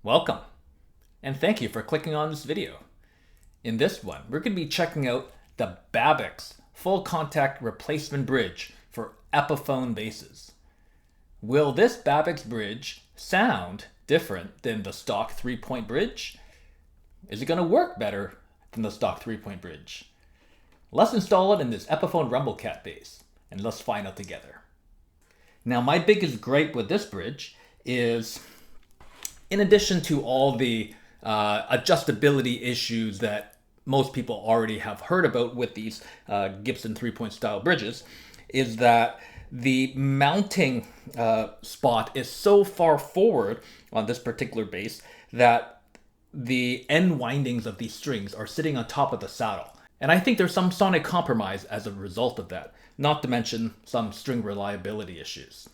Welcome, and thank you for clicking on this video. In this one, we're going to be checking out the Babicz full contact replacement bridge for Epiphone basses. Will this Babicz bridge sound different than the stock 3-point bridge? Is it going to work better than the stock 3-point bridge? Let's install it in this Epiphone Rumblekat bass, and let's find out together. Now, my biggest gripe with this bridge is, in addition to all the adjustability issues that most people already have heard about with these Gibson 3-point style bridges, is that the mounting spot is so far forward on this particular bass that the end windings of these strings are sitting on top of the saddle. And I think there's some sonic compromise as a result of that, not to mention some string reliability issues.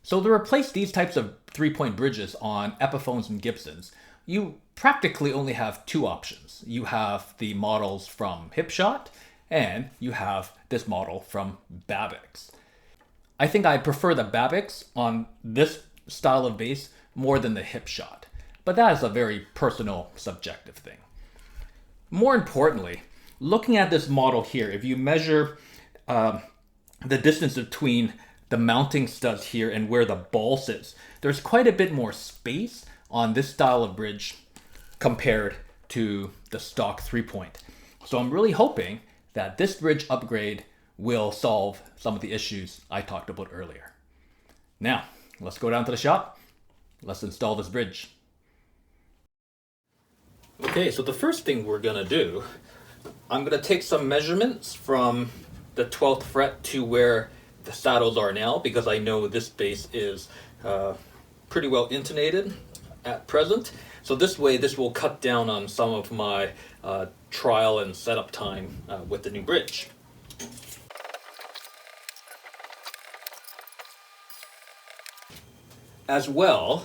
So to replace these types of 3-point bridges on Epiphones and Gibsons, you practically only have two options. You have the models from Hipshot, and you have this model from Babicz. I think I prefer the Babicz on this style of bass more than the Hipshot, but that is a very personal, subjective thing. More importantly, looking at this model here, if you measure the distance between the mounting studs here and where the ball sits, there's quite a bit more space on this style of bridge compared to the stock 3-point. So I'm really hoping that this bridge upgrade will solve some of the issues I talked about earlier. Now, let's go down to the shop. Let's install this bridge. Okay, so the first thing we're gonna do, I'm gonna take some measurements from the 12th fret to where the saddles are now, because I know this bass is pretty well intonated at present. So this way, this will cut down on some of my trial and setup time with the new bridge. As well,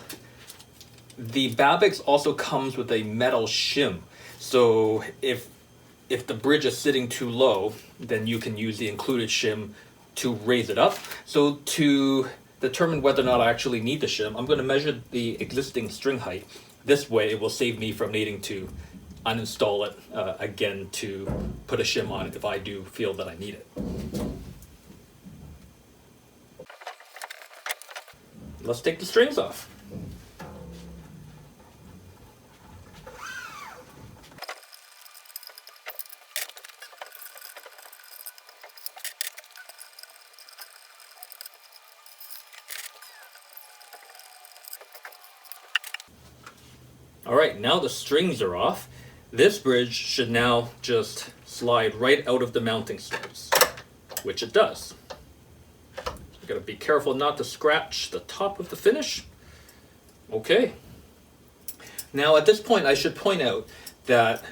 the Babicz also comes with a metal shim. So if the bridge is sitting too low, then you can use the included shim to raise it up. So to determine whether or not I actually need the shim, I'm going to measure the existing string height. This way it will save me from needing to uninstall it again to put a shim on it if I do feel that I need it. Let's take the strings off. All right, now the strings are off. This bridge should now just slide right out of the mounting studs, which it does. You gotta be careful not to scratch the top of the finish. Okay. Now at this point, I should point out that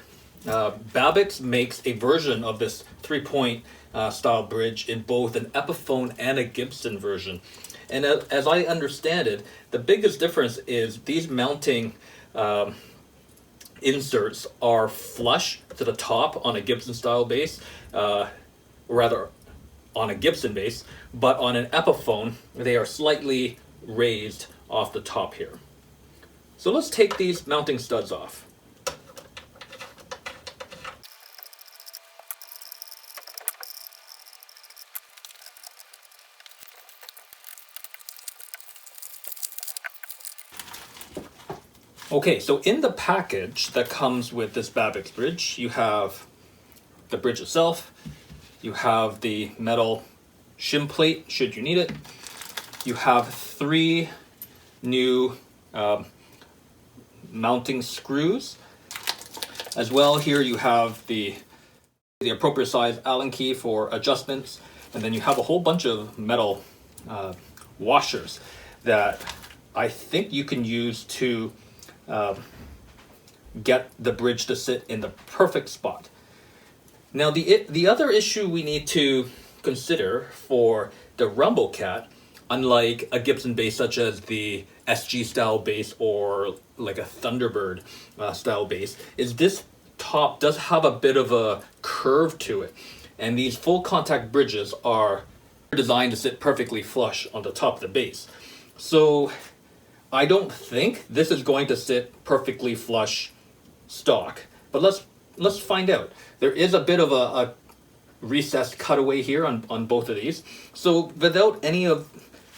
Babicz makes a version of this 3-point style bridge in both an Epiphone and a Gibson version. And as I understand it, the biggest difference is these mounting inserts are flush to the top on a Gibson style bass, rather on a Gibson bass, but on an Epiphone they are slightly raised off the top here. So let's take these mounting studs off. Okay, so in the package that comes with this Babicz bridge, you have the bridge itself, you have the metal shim plate, should you need it, you have 3 new mounting screws. As well, here you have the appropriate size Allen key for adjustments, and then you have a whole bunch of metal washers that I think you can use to get the bridge to sit in the perfect spot. Now the other issue we need to consider for the Rumblekat, unlike a Gibson bass such as the SG style bass or like a Thunderbird style bass, is this top does have a bit of a curve to it, and these full contact bridges are designed to sit perfectly flush on the top of the base. So I don't think this is going to sit perfectly flush stock, but let's find out. There is a bit of a recessed cutaway here on both of these. So without any of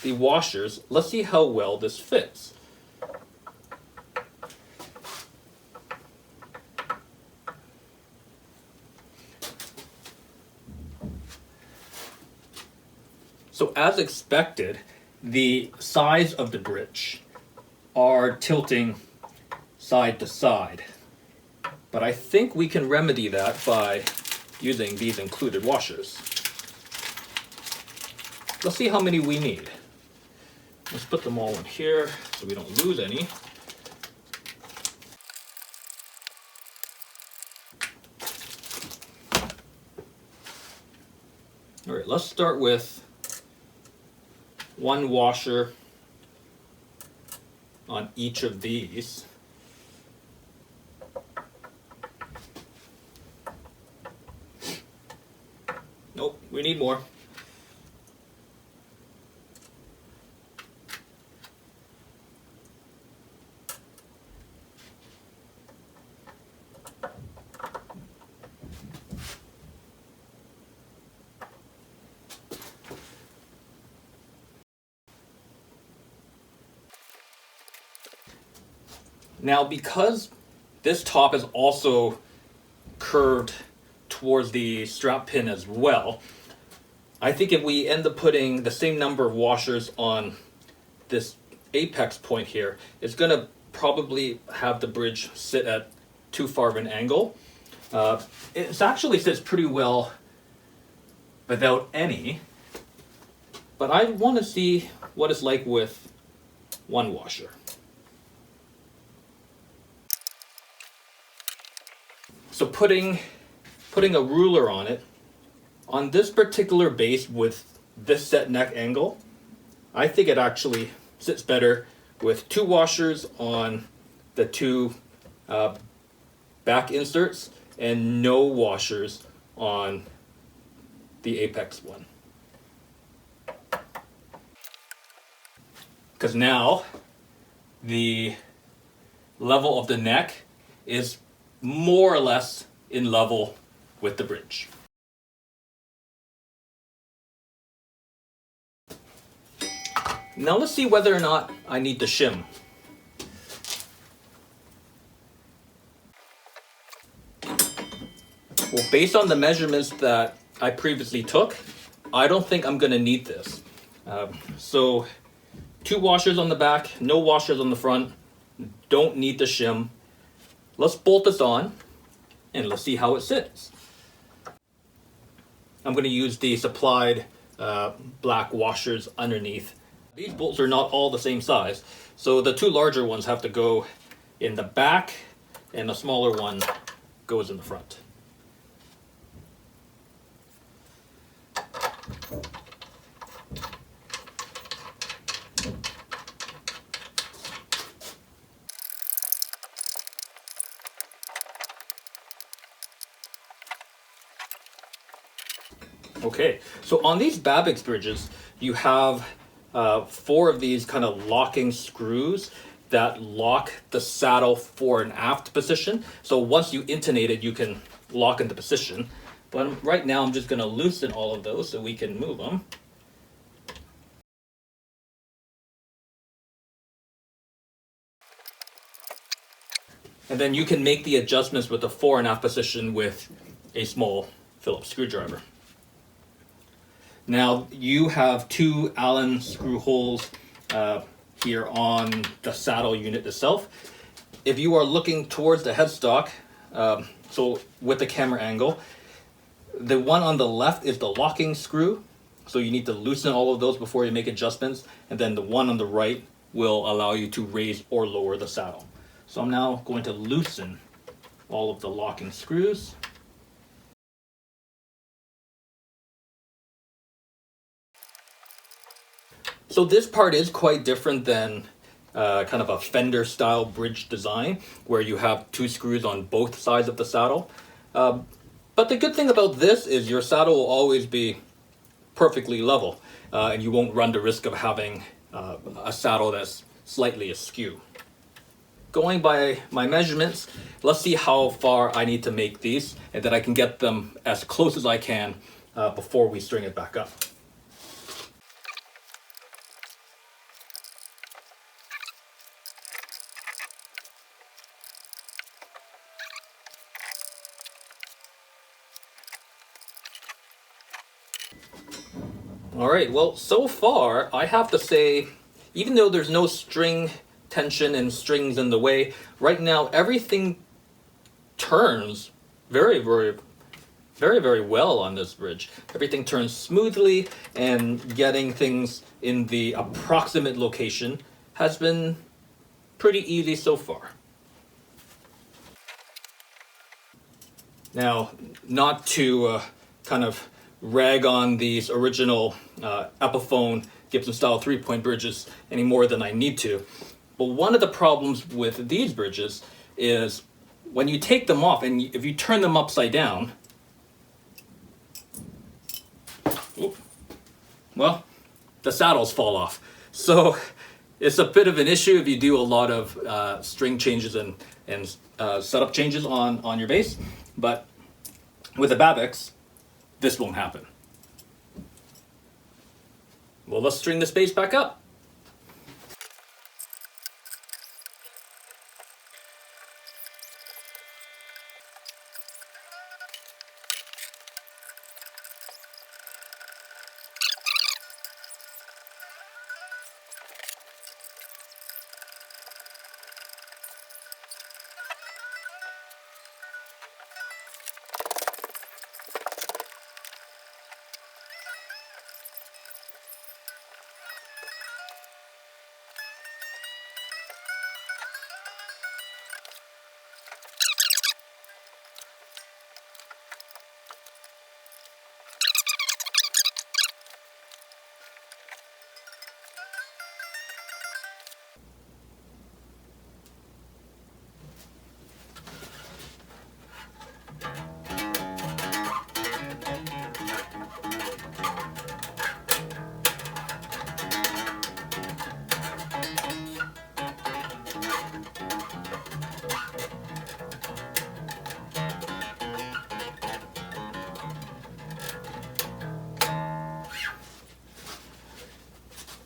the washers, let's see how well this fits. So as expected, the sides of the bridge are tilting side to side. But I think we can remedy that by using these included washers. Let's see how many we need. Let's put them all in here so we don't lose any. All right, let's start with one washer on each of these. Nope, we need more. Now, because this top is also curved towards the strap pin as well, I think if we end up putting the same number of washers on this apex point here, it's going to probably have the bridge sit at too far of an angle. It actually sits pretty well without any, but I want to see what it's like with one washer. So putting a ruler on it, on this particular base with this set neck angle, I think it actually sits better with two washers on the two back inserts and no washers on the apex one. Because now the level of the neck is more or less in level with the bridge. Now let's see whether or not I need to shim. Well, based on the measurements that I previously took, I don't think I'm going to need this. So two washers on the back, no washers on the front, don't need to shim. Let's bolt this on and let's see how it sits. I'm going to use the supplied black washers underneath. These bolts are not all the same size, so the two larger ones have to go in the back and the smaller one goes in the front. Okay, so on these Babicz bridges, you have 4 of these kind of locking screws that lock the saddle fore and aft position. So once you intonate it, you can lock into position. But right now, I'm just going to loosen all of those so we can move them. And then you can make the adjustments with the fore and aft position with a small Phillips screwdriver. Now you have 2 Allen screw holes here on the saddle unit itself. If you are looking towards the headstock, so with the camera angle, the one on the left is the locking screw. So you need to loosen all of those before you make adjustments. And then the one on the right will allow you to raise or lower the saddle. So I'm now going to loosen all of the locking screws. So this part is quite different than kind of a fender style bridge design where you have 2 screws on both sides of the saddle. But the good thing about this is your saddle will always be perfectly level, and you won't run the risk of having a saddle that's slightly askew. Going by my measurements, let's see how far I need to make these, and then I can get them as close as I can before we string it back up. Alright, well, so far I have to say, even though there's no string tension and strings in the way, right now everything turns very well on this bridge. Everything turns smoothly, and getting things in the approximate location has been pretty easy so far. Now, not to kind of rag on these original Epiphone Gibson style 3-point bridges any more than I need to, but one of the problems with these bridges is when you take them off and if you turn them upside down, well, the saddles fall off. So it's a bit of an issue if you do a lot of string changes and setup changes on your bass, but with the Babicz, this won't happen. Well, let's string this bass back up.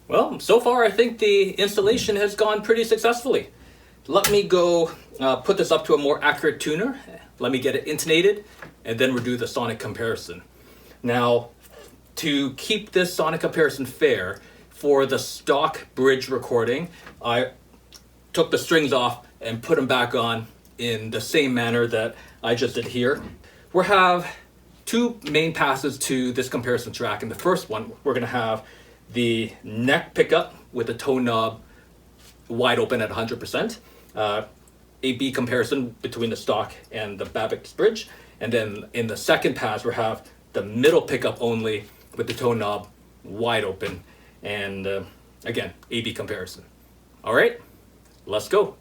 Well, so far I think the installation has gone pretty successfully. Let me go put this up to a more accurate tuner. Let me get it intonated, and then we'll do the sonic comparison. Now, to keep this sonic comparison fair, for the stock bridge recording, I took the strings off and put them back on in the same manner that I just did here. We have two main passes to this comparison track. In the first one, we're gonna have the neck pickup with the tone knob wide open at 100%. A-B comparison between the stock and the Babicz bridge. And then in the second pass, we have the middle pickup only with the tone knob wide open. And again, A-B comparison. All right, let's go.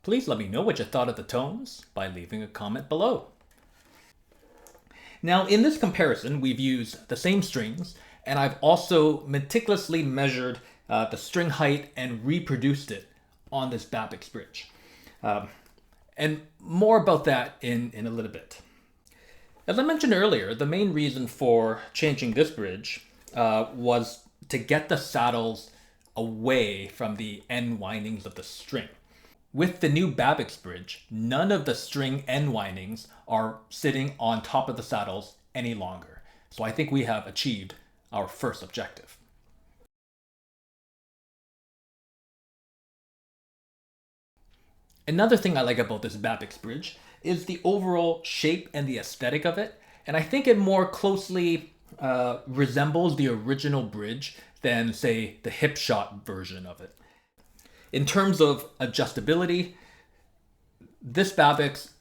Please let me know what you thought of the tones by leaving a comment below. Now, in this comparison, we've used the same strings, and I've also meticulously measured the string height and reproduced it on this Babicz bridge. And more about that in a little bit. As I mentioned earlier, the main reason for changing this bridge was to get the saddles away from the end windings of the string. With the new Babicz bridge, none of the string end windings are sitting on top of the saddles any longer. So I think we have achieved our first objective. Another thing I like about this Babicz bridge is the overall shape and the aesthetic of it. And I think it more closely resembles the original bridge than, say, the hip shot version of it. In terms of adjustability, this Babicz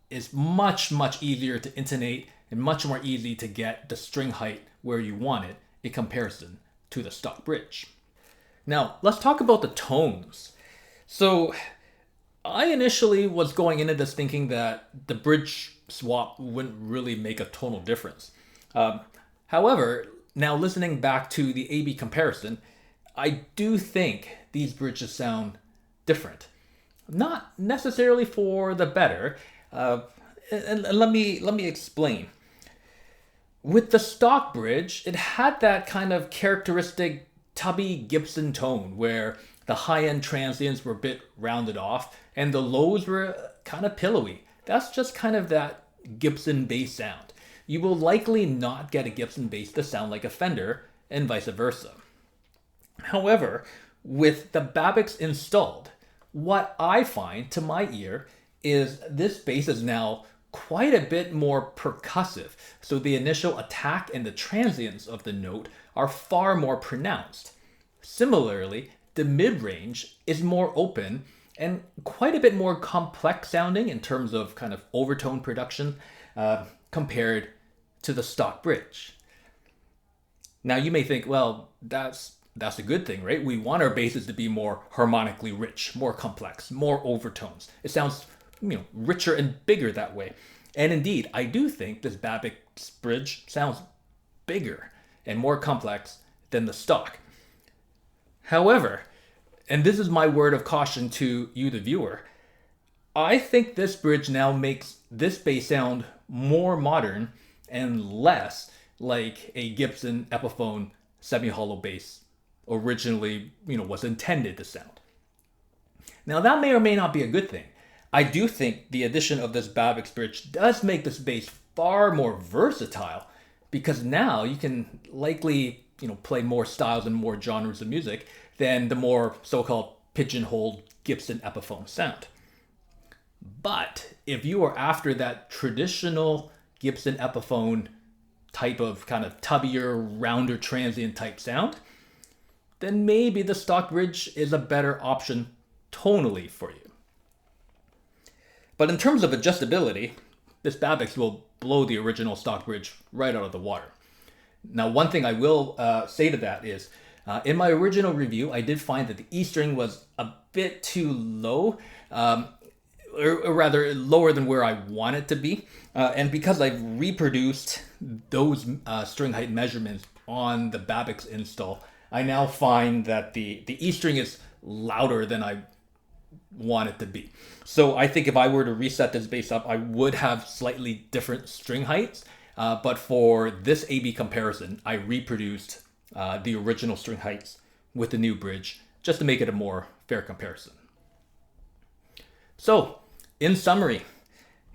is much easier to intonate and much more easy to get the string height where you want it in comparison to the stock bridge. Now, let's talk about the tones. So, I initially was going into this thinking that the bridge swap wouldn't really make a tonal difference. However, now listening back to the A-B comparison, I do think these bridges sound different. Not necessarily for the better. And let me explain. With the stock bridge, it had that kind of characteristic tubby Gibson tone where the high-end transients were a bit rounded off and the lows were kind of pillowy. That's just kind of that Gibson bass sound. You will likely not get a Gibson bass to sound like a Fender and vice versa. However, with the Babicz installed, what I find to my ear is this bass is now quite a bit more percussive. So the initial attack and the transients of the note are far more pronounced. Similarly, the mid-range is more open and quite a bit more complex sounding in terms of kind of overtone production compared to the stock bridge. Now you may think, well, that's a good thing, right? We want our basses to be more harmonically rich, more complex, more overtones. It sounds, richer and bigger that way. And indeed, I do think this Babicz bridge sounds bigger and more complex than the stock. However, and this is my word of caution to you, the viewer, I think this bridge now makes this bass sound more modern and less like a Gibson Epiphone semi-hollow bass originally, was intended to sound. Now that may or may not be a good thing. I do think the addition of this Babicz bridge does make this bass far more versatile because now you can likely, play more styles and more genres of music than the more so-called pigeonholed Gibson Epiphone sound. But if you are after that traditional Gibson Epiphone type of kind of tubbier, rounder, transient type sound, then maybe the stock bridge is a better option tonally for you. But in terms of adjustability, this Babicz will blow the original stock bridge right out of the water. Now, one thing I will say to that is, in my original review, I did find that the E string was a bit too low, or rather lower than where I want it to be. And because I've reproduced those string height measurements on the Babicz install, I now find that the E string is louder than I want it to be. So I think if I were to reset this bass up, I would have slightly different string heights. But for this A/B comparison, I reproduced the original string heights with the new bridge just to make it a more fair comparison. So, in summary,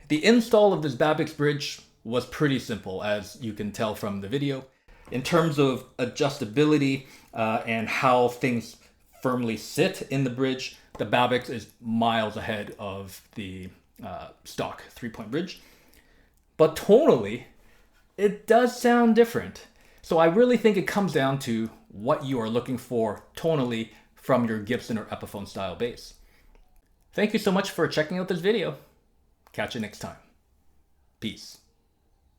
the install of this Babicz bridge was pretty simple, as you can tell from the video. In terms of adjustability and how things firmly sit in the bridge, the Babicz is miles ahead of the stock 3-point bridge. But tonally, it does sound different. So I really think it comes down to what you are looking for tonally from your Gibson or Epiphone style bass. Thank you so much for checking out this video. Catch you next time. Peace.